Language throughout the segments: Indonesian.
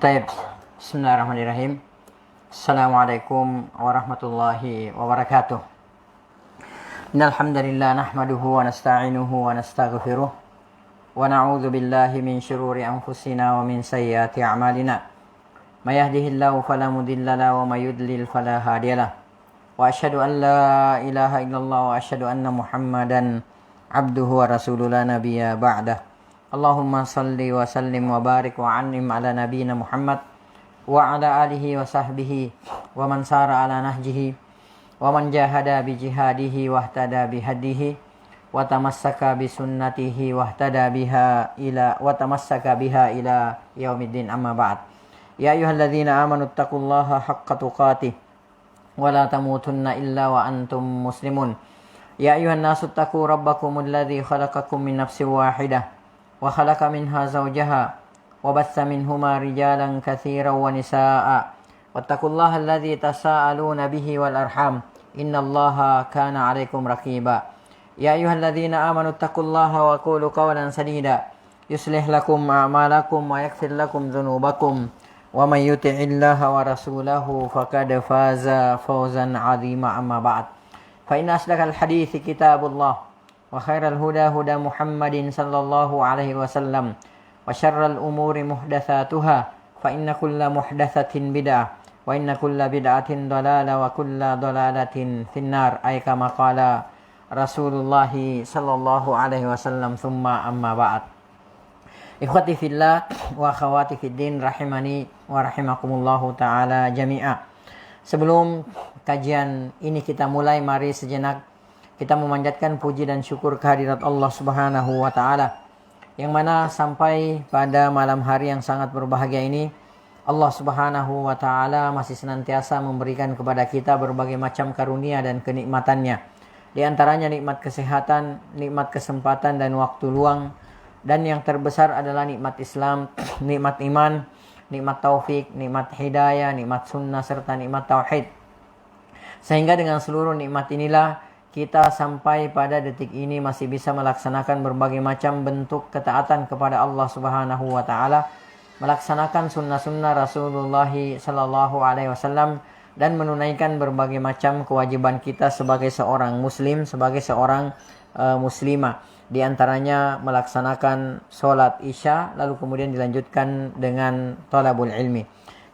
Taib. Bismillahirrahmanirrahim. Assalamualaikum warahmatullahi wabarakatuh. Innal hamdalillah nahmaduhu wa nasta'inuhu wa nastaghfiruh wa na'udzu billahi min shururi anfusina wa min sayyiati a'malina. May yahdihillahu fala mudilla lahu wa may yudlil fala hadiyalah. Wa asyhadu an la ilaha illallah wa asyhadu anna Muhammadan abduhu wa rasuluhu la nabiyya ba'dah. Allahumma salli wa sallim wa barik wa an'im ala nabiyyina Muhammad wa ala alihi wa sahbihi wa man sara ala nahjihi wa man jahada bi jihadihi wa ihtada bi hadihi wa tamassaka bi sunnatihi wa ihtada biha ila wa tamassaka biha ila yaumiddin, amma ba'd. Ya ayyuhalladzina amanu taqullaha haqqa tuqatih wa la tamutunna illa wa antum muslimun. Ya ayyuhan nasu taqu rabbakumul ladzi khalaqakum min nafsin wahidah wa khalaqa minha zawjaha wa batha minhuma rijalan katsiran wa nisaa'a wattaqullaha alladzi tasaaluna bihi wal arham innallaha kana 'alaikum raqiba. Ya ayyuhalladzina amanu taqullaha wa qulu qawlan sadida yuslih lakum a'malakum wa yaghfir lakum dhunubakum wa may yuti'illaha wa rasulahu faqad faza fawzan 'azima, amma ba'd. Fa inna asdaqal hadithi kitabullah wa khairal huda huda Muhammadin sallallahu alaihi wasallam wa syarral umuri muhdatsatuha fa inna kulla muhdatsatin bid'ah wa inna kulla bid'atin dhalalah wa kulla dhalalatin finnar, ay kama qala Rasulullah sallallahu alaihi wasallam, thumma amma ba'd. Ikhwati fillah wa akhwati fiddin rahimani wa rahimakumullahu taala jami'a. Sebelum kajian ini kita mulai, mari sejenak kita memanjatkan puji dan syukur kehadirat Allah Subhanahu wa taala, yang mana sampai pada malam hari yang sangat berbahagia ini Allah Subhanahu wa taala masih senantiasa memberikan kepada kita berbagai macam karunia dan kenikmatannya. Di antaranya nikmat kesehatan, nikmat kesempatan dan waktu luang, dan yang terbesar adalah nikmat Islam, nikmat iman, nikmat taufik, nikmat hidayah, nikmat sunnah serta nikmat tauhid. Sehingga dengan seluruh nikmat inilah kita sampai pada detik ini masih bisa melaksanakan berbagai macam bentuk ketaatan kepada Allah Subhanahu wa taala, melaksanakan sunnah-sunnah Rasulullah sallallahu alaihi wasallam, dan menunaikan berbagai macam kewajiban kita sebagai seorang muslim, sebagai seorang muslimah. Di antaranya melaksanakan sholat isya, lalu kemudian dilanjutkan dengan thalabul ilmi.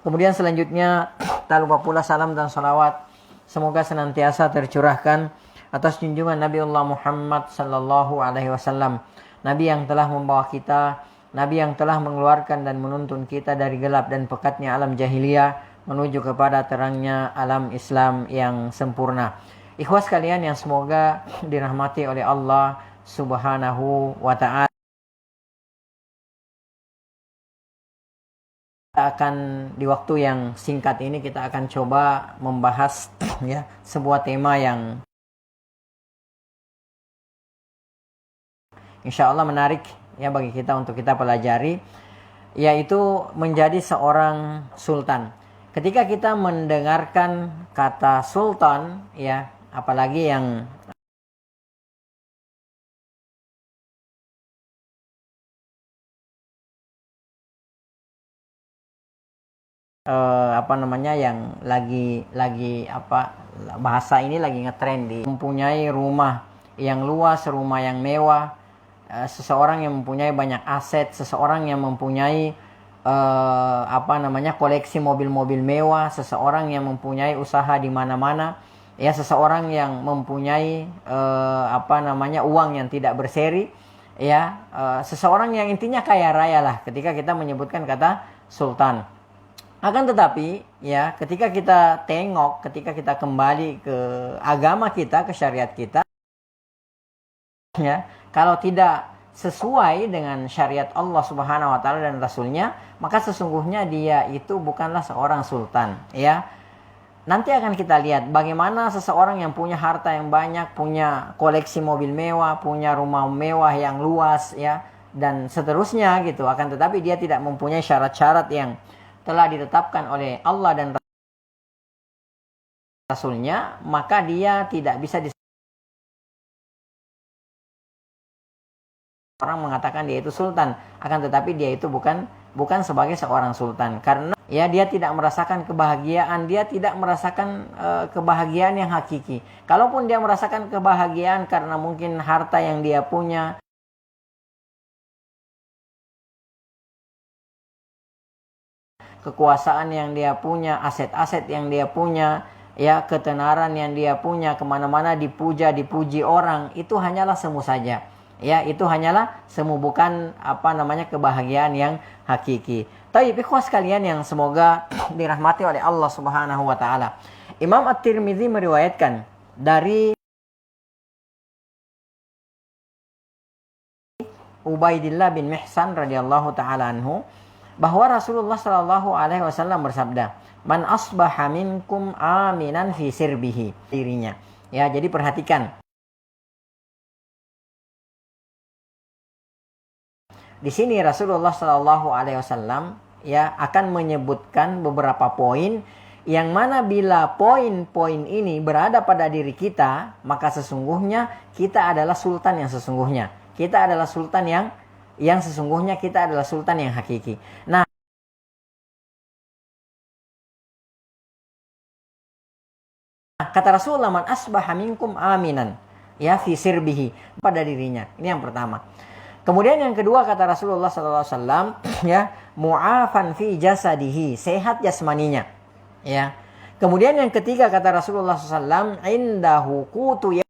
Kemudian selanjutnya tak lupa pula salam dan salawat semoga senantiasa tercurahkan atas junjungan Nabi Allah Muhammad sallallahu alaihi wasallam, Nabi yang telah membawa kita, Nabi yang telah mengeluarkan dan menuntun kita dari gelap dan pekatnya alam jahiliyah menuju kepada terangnya alam Islam yang sempurna. Ikhwas kalian yang semoga dirahmati oleh Allah Subhanahu wa taala, akan di waktu yang singkat ini kita akan coba membahas sebuah tema yang insya Allah menarik bagi kita untuk kita pelajari, yaitu menjadi seorang sultan. Ketika kita mendengarkan kata sultan, apalagi yang yang lagi bahasa ini lagi ngetrend, di mempunyai rumah yang luas, rumah yang mewah, seseorang yang mempunyai banyak aset, seseorang yang mempunyai koleksi mobil-mobil mewah, seseorang yang mempunyai usaha di mana-mana, seseorang yang mempunyai uang yang tidak berseri, seseorang yang intinya kaya raya lah ketika kita menyebutkan kata sultan. Akan tetapi ketika kita tengok, ketika kita kembali ke agama kita, ke syariat kita, kalau tidak sesuai dengan syariat Allah Subhanahu wa taala dan Rasulnya, maka sesungguhnya dia itu bukanlah seorang sultan. Nanti akan kita lihat bagaimana seseorang yang punya harta yang banyak, punya koleksi mobil mewah, punya rumah mewah yang luas, dan seterusnya gitu. Akan tetapi dia tidak mempunyai syarat-syarat yang telah ditetapkan oleh Allah dan Rasulnya, maka dia tidak bisa orang mengatakan dia itu sultan, akan tetapi dia itu bukan bukan sebagai seorang sultan. Karena ya dia tidak merasakan kebahagiaan, dia tidak merasakan kebahagiaan yang hakiki. Kalaupun dia merasakan kebahagiaan karena mungkin harta yang dia punya, kekuasaan yang dia punya, aset-aset yang dia punya, ya ketenaran yang dia punya, kemana-mana dipuji orang, itu hanyalah semu saja. Ya, itu hanyalah semu, bukan kebahagiaan yang hakiki. Tapi ikhwas kalian yang semoga dirahmati oleh Allah Subhanahu wa taala. Imam At-Tirmidzi meriwayatkan dari Ubaidillah bin Mihsan radhiyallahu taala anhu bahwa Rasulullah sallallahu alaihi wasallam bersabda, "Man asbaha minkum aminan fi sirbihi," dirinya. Ya, jadi perhatikan. Di sini Rasulullah sallallahu alaihi wasallam ya akan menyebutkan beberapa poin yang mana bila poin-poin ini berada pada diri kita, maka sesungguhnya kita adalah sultan yang sesungguhnya. Kita adalah sultan yang sesungguhnya, kita adalah sultan yang hakiki. Nah, kata Rasulullah, "Man asbaha minkum aminan," ya fi sirbihi, pada dirinya. Ini yang pertama. Kemudian yang kedua kata Rasulullah sallallahu alaihi wasallam, ya, mu'afan fi jasadihi, sehat jasmaninya. Ya. Kemudian yang ketiga kata Rasulullah sallallahu alaihi wasallam, indahu qutu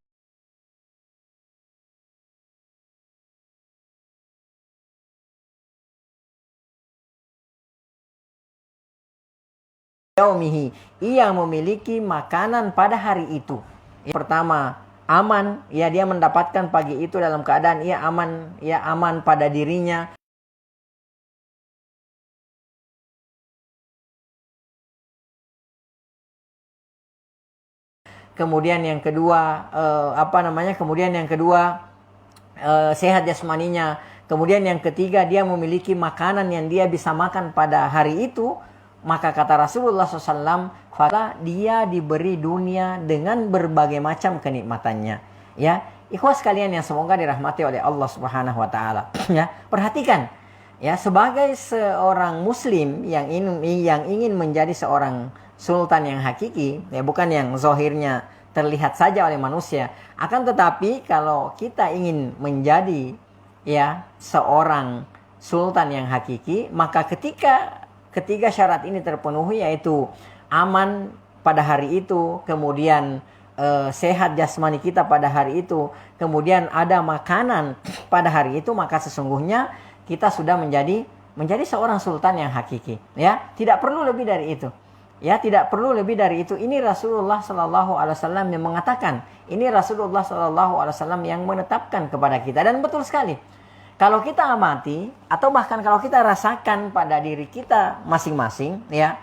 yaumihi, ia memiliki makanan pada hari itu. Yang pertama, aman, ya dia mendapatkan pagi itu dalam keadaan ia aman, ya aman pada dirinya. Kemudian yang kedua sehat jasmaninya. Kemudian yang ketiga dia memiliki makanan yang dia bisa makan pada hari itu. Maka kata Rasulullah SAW, fala dia diberi dunia dengan berbagai macam kenikmatannya. Ya, ikhwas kalian yang semoga dirahmati oleh Allah Subhanahu wa taala. Ya, perhatikan. Ya, sebagai seorang muslim yang ingin menjadi seorang sultan yang hakiki, ya bukan yang zahirnya terlihat saja oleh manusia, akan tetapi kalau kita ingin menjadi ya seorang sultan yang hakiki, maka ketiga syarat ini terpenuhi, yaitu aman pada hari itu, kemudian sehat jasmani kita pada hari itu, kemudian ada makanan pada hari itu, maka sesungguhnya kita sudah menjadi seorang sultan yang hakiki. Ya, tidak perlu lebih dari itu. Ya, tidak perlu lebih dari itu. Ini Rasulullah sallallahu alaihi wasallam yang mengatakan. Ini Rasulullah sallallahu alaihi wasallam yang menetapkan kepada kita, dan betul sekali. Kalau kita amati atau bahkan kalau kita rasakan pada diri kita masing-masing, ya,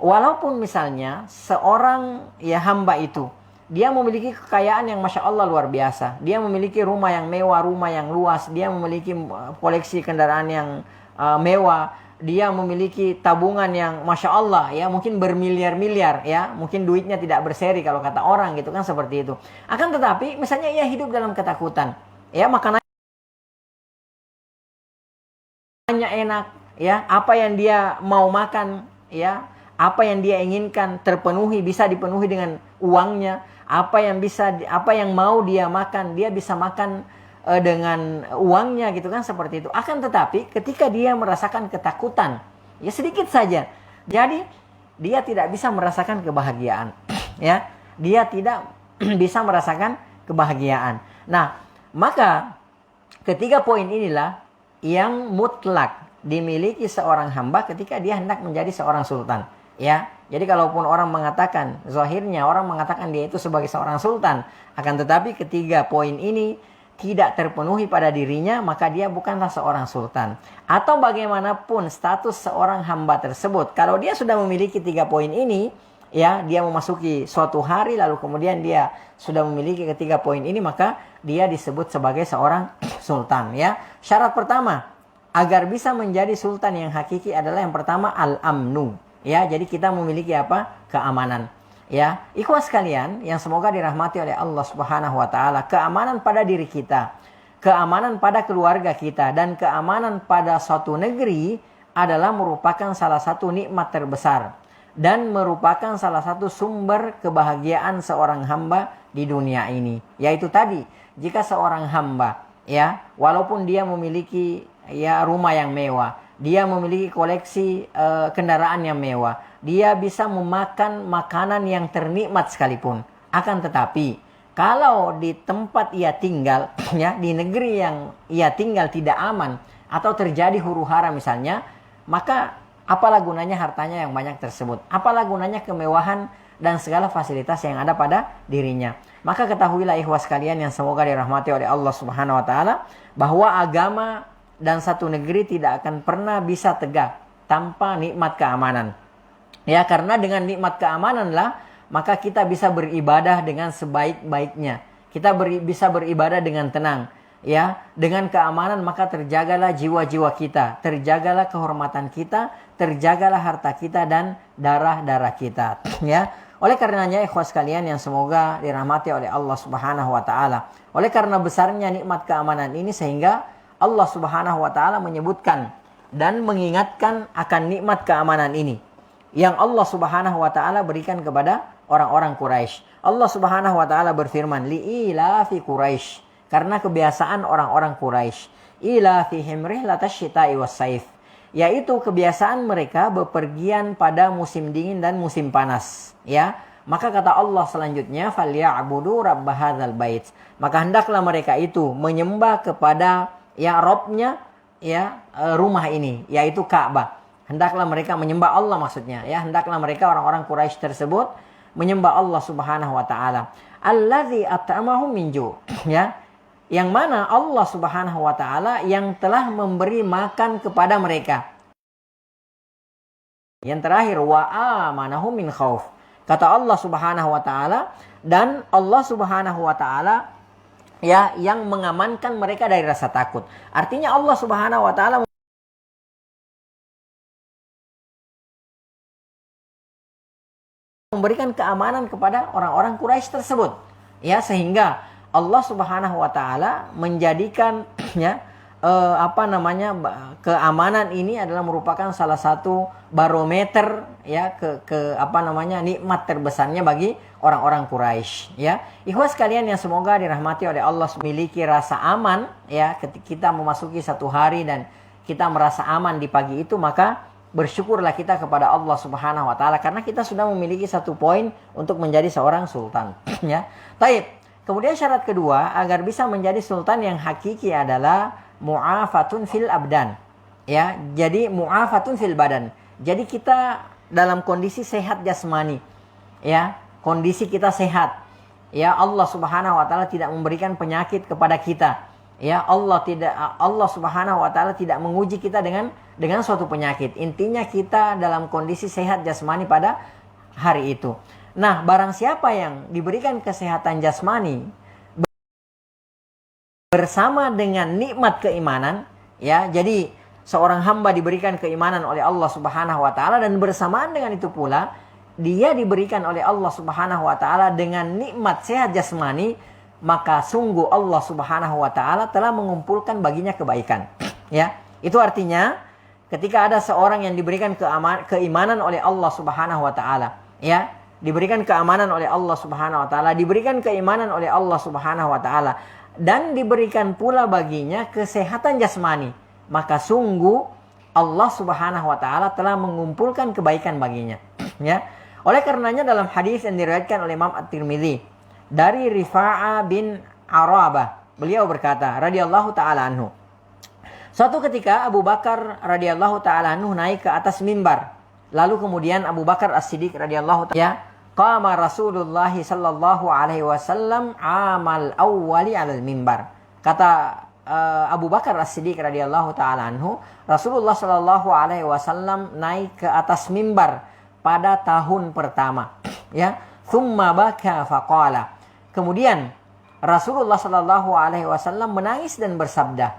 walaupun misalnya seorang ya hamba itu dia memiliki kekayaan yang masya Allah luar biasa, dia memiliki rumah yang mewah, rumah yang luas, dia memiliki koleksi kendaraan yang mewah, dia memiliki tabungan yang masya Allah ya mungkin bermiliar-miliar, ya mungkin duitnya tidak berseri kalau kata orang gitu kan, seperti itu. Akan tetapi misalnya ia hidup dalam ketakutan, ya makanannya enak, ya apa yang dia mau makan, ya apa yang dia inginkan terpenuhi, bisa dipenuhi dengan uangnya. Apa yang mau dia makan, dia bisa makan dengan uangnya gitu kan, seperti itu. Akan tetapi ketika dia merasakan ketakutan, ya sedikit saja, jadi dia tidak bisa merasakan kebahagiaan. Ya, dia tidak bisa merasakan kebahagiaan. Nah, maka ketiga poin inilah yang mutlak dimiliki seorang hamba ketika dia hendak menjadi seorang sultan. Ya, jadi kalaupun orang mengatakan, zahirnya orang mengatakan dia itu sebagai seorang sultan, akan tetapi ketiga poin ini tidak terpenuhi pada dirinya, maka dia bukanlah seorang sultan. Atau bagaimanapun status seorang hamba tersebut, kalau dia sudah memiliki tiga poin ini, ya dia memasuki suatu hari lalu kemudian dia sudah memiliki ketiga poin ini, maka dia disebut sebagai seorang sultan. Ya, syarat pertama agar bisa menjadi sultan yang hakiki adalah yang pertama al-amnu. Ya, jadi kita memiliki apa? Keamanan. Ya, ikhwas sekalian yang semoga dirahmati oleh Allah Subhanahu wa taala, keamanan pada diri kita, keamanan pada keluarga kita, dan keamanan pada suatu negeri adalah merupakan salah satu nikmat terbesar dan merupakan salah satu sumber kebahagiaan seorang hamba di dunia ini. Yaitu tadi, jika seorang hamba ya, walaupun dia memiliki ya rumah yang mewah, dia memiliki koleksi kendaraan yang mewah, dia bisa memakan makanan yang ternikmat sekalipun, akan tetapi kalau di tempat ia tinggal ya, di negeri yang ia tinggal tidak aman atau terjadi huru-hara misalnya, maka apalah gunanya hartanya yang banyak tersebut? Apalah gunanya kemewahan dan segala fasilitas yang ada pada dirinya? Maka ketahuilah ikhwas sekalian yang semoga dirahmati oleh Allah Subhanahu wa taala, bahwa agama dan satu negeri tidak akan pernah bisa tegak tanpa nikmat keamanan. Ya, karena dengan nikmat keamananlah maka kita bisa beribadah dengan sebaik-baiknya. Kita bisa beribadah dengan tenang. Ya, dengan keamanan maka terjagalah jiwa-jiwa kita, terjagalah kehormatan kita, terjagalah harta kita dan darah-darah kita. Ya, oleh karenanya ikhwas sekalian yang semoga dirahmati oleh Allah Subhanahu wa taala, oleh karena besarnya nikmat keamanan ini sehingga Allah Subhanahu wa taala menyebutkan dan mengingatkan akan nikmat keamanan ini yang Allah Subhanahu wa taala berikan kepada orang-orang Quraisy. Allah Subhanahu wa taala berfirman, li'ilafi Quraisy, karena kebiasaan orang-orang Quraisy, ilafihim rihlatash syita'i was-saif, yaitu kebiasaan mereka bepergian pada musim dingin dan musim panas, ya. Maka kata Allah selanjutnya, falya'budu rabb hadzal bait, maka hendaklah mereka itu menyembah kepada ya Rabbnya ya rumah ini, yaitu Ka'bah. Hendaklah mereka menyembah Allah, maksudnya ya, hendaklah mereka orang-orang Quraisy tersebut menyembah Allah Subhanahu wa taala, allazi at'amahum min ju', ya, yang mana Allah Subhanahu wa taala yang telah memberi makan kepada mereka. Yang terakhir, wa amanahum min khauf, kata Allah Subhanahu wa taala, dan Allah Subhanahu wa taala ya yang mengamankan mereka dari rasa takut. Artinya Allah Subhanahu wa taala memberikan keamanan kepada orang-orang Quraisy tersebut, ya, sehingga Allah Subhanahu wa taala menjadikan ya keamanan ini adalah merupakan salah satu barometer ya nikmat terbesarnya bagi orang-orang Quraisy, ya. Ikhwas sekalian yang semoga dirahmati oleh Allah, memiliki rasa aman ya ketika kita memasuki satu hari dan kita merasa aman di pagi itu, maka bersyukurlah kita kepada Allah Subhanahu wa taala karena kita sudah memiliki satu poin untuk menjadi seorang sultan, ya. Baik. Kemudian syarat kedua agar bisa menjadi sultan yang hakiki adalah mu'afatun fil abdan. Ya, jadi mu'afatun fil badan. Jadi kita dalam kondisi sehat jasmani. Ya, kondisi kita sehat. Ya, Allah Subhanahu wa taala tidak memberikan penyakit kepada kita. Ya, Allah Subhanahu wa taala tidak menguji kita dengan suatu penyakit. Intinya kita dalam kondisi sehat jasmani pada hari itu. Nah, barang siapa yang diberikan kesehatan jasmani bersama dengan nikmat keimanan, ya, jadi seorang hamba diberikan keimanan oleh Allah Subhanahu wa taala dan bersamaan dengan itu pula dia diberikan oleh Allah Subhanahu wa taala dengan nikmat sehat jasmani, maka sungguh Allah Subhanahu wa taala telah mengumpulkan baginya kebaikan. Ya, itu artinya ketika ada seorang yang diberikan keimanan oleh Allah Subhanahu wa taala, ya, diberikan keamanan oleh Allah Subhanahu wa taala, diberikan keimanan oleh Allah Subhanahu wa taala dan diberikan pula baginya kesehatan jasmani, maka sungguh Allah Subhanahu wa taala telah mengumpulkan kebaikan baginya, ya. Oleh karenanya dalam hadis yang diriwayatkan oleh Imam At-Tirmidzi dari Rifa'ah bin Arabah, beliau berkata radhiyallahu taala anhu, suatu ketika Abu Bakar radhiyallahu taala anhu naik ke atas mimbar. Lalu kemudian Abu Bakar As-Siddiq radhiyallahu ta'ala, qama Rasulullah sallallahu alaihi wasallam amal awwali 'alal mimbar. Kata Abu Bakar As-Siddiq radhiyallahu ta'ala anhu, Rasulullah sallallahu alaihi wasallam naik ke atas mimbar pada tahun pertama, ya. Tsumma baka faqala. Kemudian Rasulullah sallallahu alaihi wasallam menangis dan bersabda,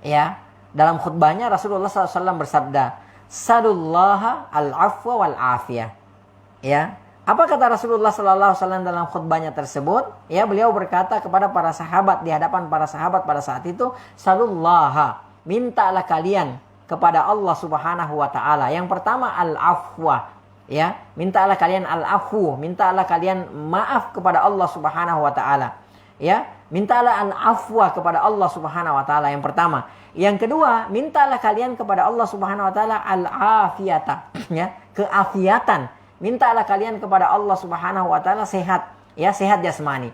ya. Dalam khutbahnya Rasulullah sallallahu alaihi wasallam bersabda, Salullaha al-afwa wal-afiyah. Ya. Apa kata Rasulullah sallallahu alaihi wasallam dalam khutbahnya tersebut? Ya, beliau berkata kepada para sahabat di hadapan para sahabat pada saat itu, Salullaha, mintalah kalian kepada Allah Subhanahu wa taala. Yang pertama al-afwa, ya. Mintalah kalian al-afu, mintalah kalian maaf kepada Allah Subhanahu wa taala. Ya, mintalah al-afwa kepada Allah Subhanahu wa taala yang pertama. Yang kedua, mintalah kalian kepada Allah Subhanahu wa taala al-afiyata, ya, keafiatan. Mintalah kalian kepada Allah Subhanahu wa taala sehat, ya, sehat jasmani.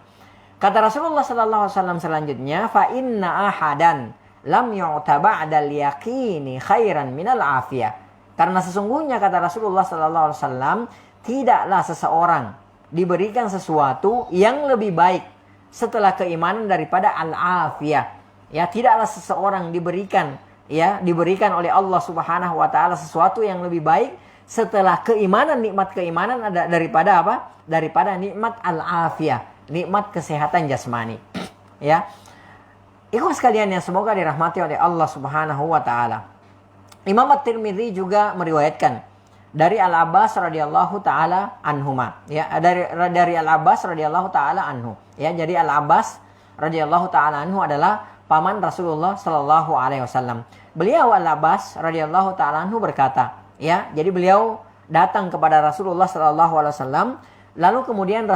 Kata Rasulullah sallallahu alaihi wasallam selanjutnya, fa inna ahadan lam yu'ta ba'dal yaqini khairan minal afiyah. Karena sesungguhnya kata Rasulullah sallallahu alaihi wasallam, tidaklah seseorang diberikan sesuatu yang lebih baik setelah keimanan daripada al-afiyah. Ya, tidaklah seseorang diberikan oleh Allah Subhanahu wa taala sesuatu yang lebih baik setelah keimanan, nikmat keimanan ada daripada apa? Daripada nikmat al-afiyah, nikmat kesehatan jasmani. Ya. Ikhwas sekalian yang semoga dirahmati oleh Allah Subhanahu wa taala. Imam At-Tirmidzi juga meriwayatkan dari Al-Abbas radhiyallahu taala anhuma, ya, dari Al-Abbas radhiyallahu taala anhu. Ya, jadi Al-Abbas radhiyallahu taala anhu adalah paman Rasulullah sallallahu alaihi wasallam. Beliau Al-Abbas radhiyallahu taala anhu berkata, ya, jadi beliau datang kepada Rasulullah sallallahu alaihi wasallam, lalu kemudian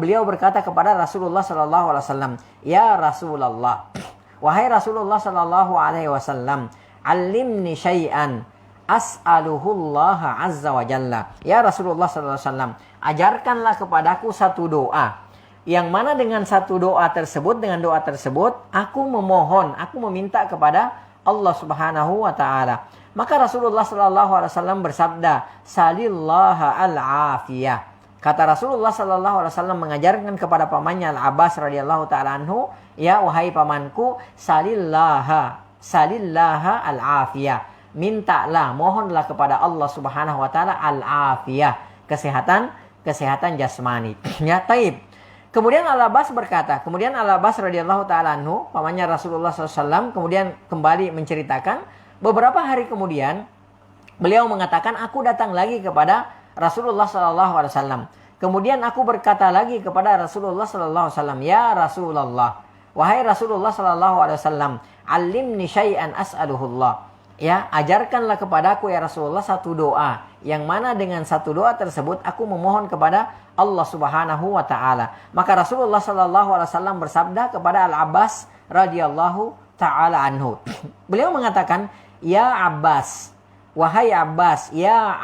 beliau berkata kepada Rasulullah sallallahu alaihi wasallam, "Ya Rasulullah, wahai Rasulullah sallallahu alaihi wasallam, alimni syai'an as'aluhullah azza wa jalla." Ya Rasulullah sallallahu alaihi wasallam, ajarkanlah kepadaku satu doa, yang mana dengan satu doa tersebut, dengan doa tersebut aku memohon, aku meminta kepada Allah Subhanahu wa taala. Maka Rasulullah sallallahu alaihi wasallam bersabda, "Salillaha al-afiyah." Kata Rasulullah sallallahu alaihi wasallam mengajarkan kepada pamannya Al-Abbas radhiyallahu taala anhu, "Ya wahai pamanku, salillaha al-afiyah." Mintalah, mohonlah kepada Allah Subhanahu wa taala al-afiyah, kesehatan jasmani. Ya, taib. Kemudian Al-Abbas berkata, kemudian Al-Abbas radhiyallahu taala anhu, pamannya Rasulullah SAW, kemudian kembali menceritakan, beberapa hari kemudian beliau mengatakan, aku datang lagi kepada Rasulullah SAW. Kemudian aku berkata lagi kepada Rasulullah SAW, "Ya Rasulullah, wahai Rasulullah SAW, alimni syai'an as'aluhullah." Ya, ajarkanlah kepadaku ya Rasulullah satu doa, yang mana dengan satu doa tersebut aku memohon kepada Allah Subhanahu wa taala. Maka Rasulullah sallallahu alaihi wasallam bersabda kepada Al-Abbas radhiyallahu taala anhu. Beliau mengatakan, "Ya Abbas, wahai Abbas, ya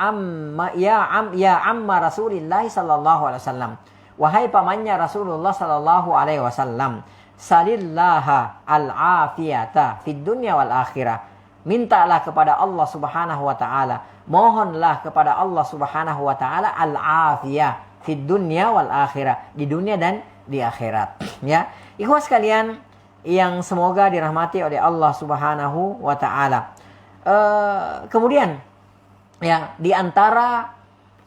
amma Rasulillah sallallahu alaihi wasallam, wahai pamannya Rasulullah sallallahu alaihi wasallam, salillaha al-afiyata fid dunya wal akhirah." Mintalah kepada Allah Subhanahu wa taala, mohonlah kepada Allah Subhanahu wa taala al-afiyah fid dunya wal akhirah, di dunia dan di akhirat. Ya, ikhwas sekalian yang semoga dirahmati oleh Allah Subhanahu wa taala. Kemudian ya, di antara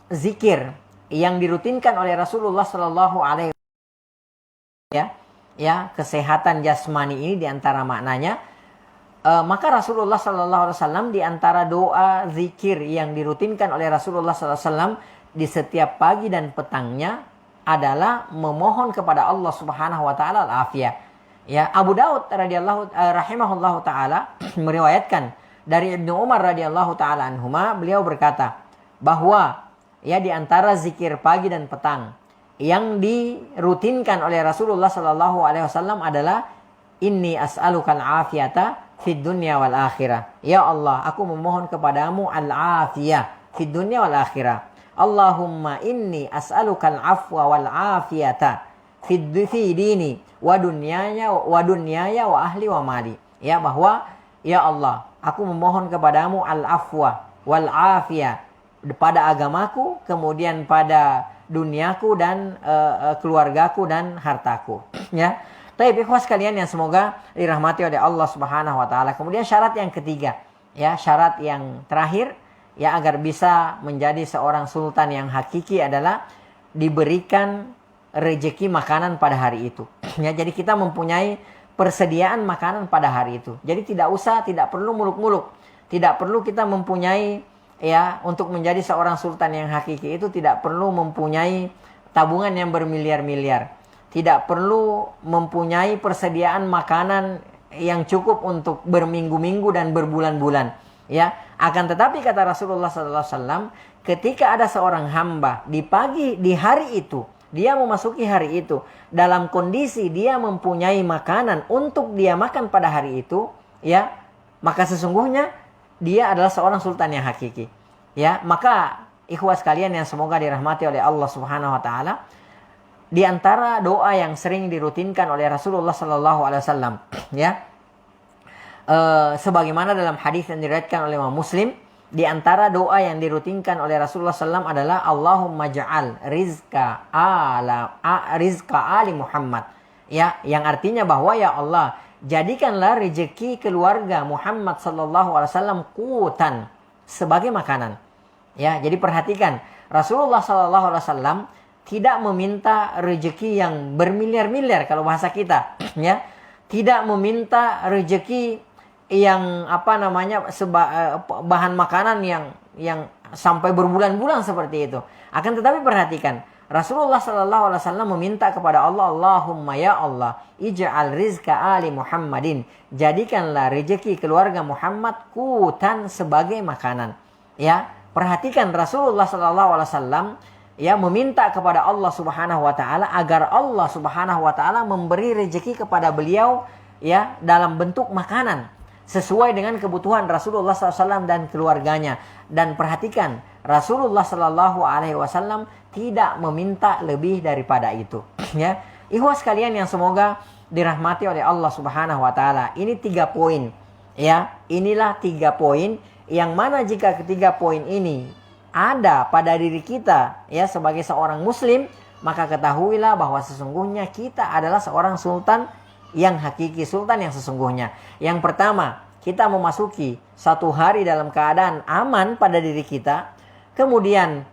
zikir yang dirutinkan oleh Rasulullah sallallahu alaihi wasallam, ya, kesehatan jasmani ini di antara maknanya, maka Rasulullah sallallahu alaihi wasallam di antara doa zikir yang dirutinkan oleh Rasulullah sallallahu alaihi wasallam di setiap pagi dan petangnya adalah memohon kepada Allah Subhanahu wa taala al-afiyah. Ya, Abu Daud rahimahullahu taala meriwayatkan dari Ibnu Umar radhiyallahu taala anhuma, beliau berkata bahwa ya, di antara zikir pagi dan petang yang dirutinkan oleh Rasulullah sallallahu alaihi wasallam adalah, "Inni as'alukal afiyata fid dunya wal akhirah." Ya Allah, aku memohon kepadamu al-afiyah fid dunya wal akhirah. Allahumma inni as'alukal afwa wal afiyata fi dini wa dunyaya wa ahli wa mali. Ya, bahwa ya Allah, aku memohon kepadamu al-afwa wal afiyah pada agamaku, kemudian pada duniaku dan keluargaku dan hartaku. Ya. Tapi ikhwas sekalian yang semoga dirahmati oleh Allah Subhanahu wa taala. Kemudian syarat yang ketiga, ya, syarat yang terakhir, ya, agar bisa menjadi seorang sultan yang hakiki adalah diberikan rezeki makanan pada hari itu. Ya, jadi kita mempunyai persediaan makanan pada hari itu. Jadi tidak perlu muluk-muluk. Tidak perlu kita mempunyai, ya, untuk menjadi seorang sultan yang hakiki itu tidak perlu mempunyai tabungan yang bermiliar-miliar. Tidak perlu mempunyai persediaan makanan yang cukup untuk berminggu-minggu dan berbulan-bulan. Ya, akan tetapi kata Rasulullah SAW, ketika ada seorang hamba di hari itu, dia memasuki hari itu dalam kondisi dia mempunyai makanan untuk dia makan pada hari itu, ya, maka sesungguhnya dia adalah seorang sultan yang hakiki. Ya, maka ikhwas kalian yang semoga dirahmati oleh Allah Subhanahu wa taala, di antara doa yang sering dirutinkan oleh Rasulullah sallallahu alaihi wasallam, ya, sebagaimana dalam hadis yang diriwayatkan oleh Imam Muslim, di antara doa yang dirutinkan oleh Rasulullah SAW adalah Allahumma ja'al rizqa ali Muhammad. Ya, yang artinya bahwa ya Allah, jadikanlah rezeki keluarga Muhammad sallallahu alaihi wasallam qutan, sebagai makanan. Ya, jadi perhatikan, Rasulullah sallallahu alaihi wasallam tidak meminta rezeki yang bermiliar-miliar kalau bahasa kita, ya. Tidak meminta rezeki yang bahan makanan yang sampai berbulan-bulan seperti itu. Akan tetapi perhatikan, Rasulullah sallallahu alaihi wasallam meminta kepada Allah, Allahumma ya Allah, ij'al rizqa ali Muhammadin, jadikanlah rezeki keluarga Muhammad qutan, sebagai makanan. Ya, perhatikan Rasulullah sallallahu alaihi wasallam ya meminta kepada Allah Subhanahu wa taala agar Allah Subhanahu wa taala memberi rezeki kepada beliau, ya, dalam bentuk makanan sesuai dengan kebutuhan Rasulullah SAW dan keluarganya. Dan perhatikan, Rasulullah SAW tidak meminta lebih daripada itu. Ya, ikhwas kalian yang semoga dirahmati oleh Allah Subhanahu Wa Taala. Ini 3 poin. Ya, inilah 3 poin yang mana jika ketiga poin ini ada pada diri kita, ya, sebagai seorang Muslim, maka ketahuilah bahwa sesungguhnya kita adalah seorang sultan yang hakiki, sultan yang sesungguhnya. Yang pertama, kita memasuki satu hari dalam keadaan aman pada diri kita. Kemudian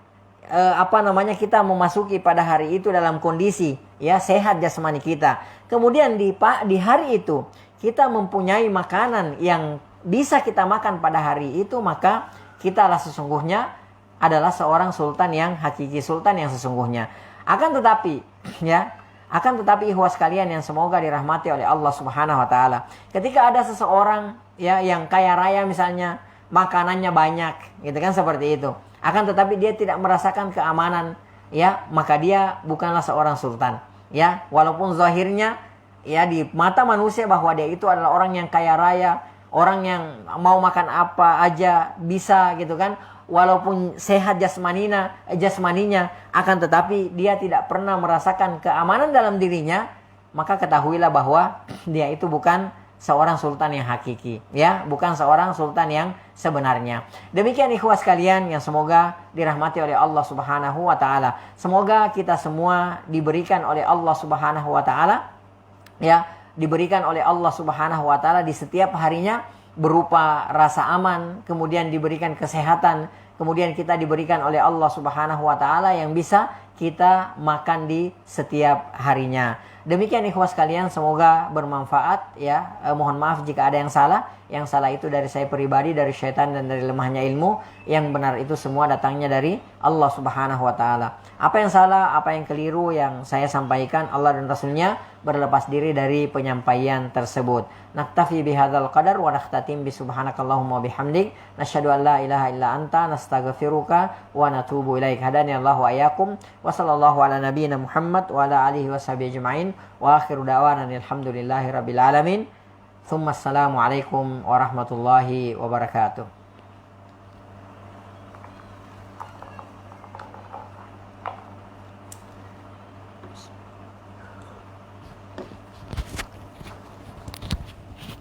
kita memasuki pada hari itu dalam kondisi, ya, sehat jasmani kita. Kemudian di hari itu kita mempunyai makanan yang bisa kita makan pada hari itu, maka kita sesungguhnya adalah seorang sultan yang hakiki, sultan yang sesungguhnya. Akan tetapi ikhwas kalian yang semoga dirahmati oleh Allah Subhanahu wa taala, ketika ada seseorang, ya, yang kaya raya misalnya, makanannya banyak, gitu kan, seperti itu. Akan tetapi dia tidak merasakan keamanan, ya, maka dia bukanlah seorang sultan, ya. Walaupun zahirnya, ya, di mata manusia bahwa dia itu adalah orang yang kaya raya, orang yang mau makan apa aja bisa, gitu kan. Walaupun sehat jasmaninya, akan tetapi dia tidak pernah merasakan keamanan dalam dirinya, maka ketahuilah bahwa dia itu bukan seorang sultan yang hakiki, ya, bukan seorang sultan yang sebenarnya. Demikian ikhwas kalian yang semoga dirahmati oleh Allah Subhanahu wa taala. Semoga kita semua diberikan oleh Allah Subhanahu wa taala, ya, diberikan oleh Allah Subhanahu wa taala di setiap harinya berupa rasa aman, kemudian diberikan kesehatan, kemudian kita diberikan oleh Allah Subhanahu wa taala yang bisa kita makan di setiap harinya. Demikian ikhwas kalian, semoga bermanfaat, ya. Mohon maaf jika ada yang salah. Yang salah itu dari saya pribadi, dari syaitan dan dari lemahnya ilmu. Yang benar itu semua datangnya dari Allah Subhanahu wa taala. Apa yang salah, apa yang keliru yang saya sampaikan, Allah dan Rasulnya berlepas diri dari penyampaian tersebut. Naktafi bihadzal qadar wa nakhtatim bi subhanakallahumma bihamdik nasyhadu an la ilaha illa anta nastaghfiruka wa natubu ilaik. Hadani Allahu wa iyyakum wa sallallahu ala nabiyyina Muhammad wa ala alihi washabihi ajmain wa akhiru da'wana alhamdulillahi rabbil alamin. Tsumma assalamu alaikum warahmatullahi wabarakatuh.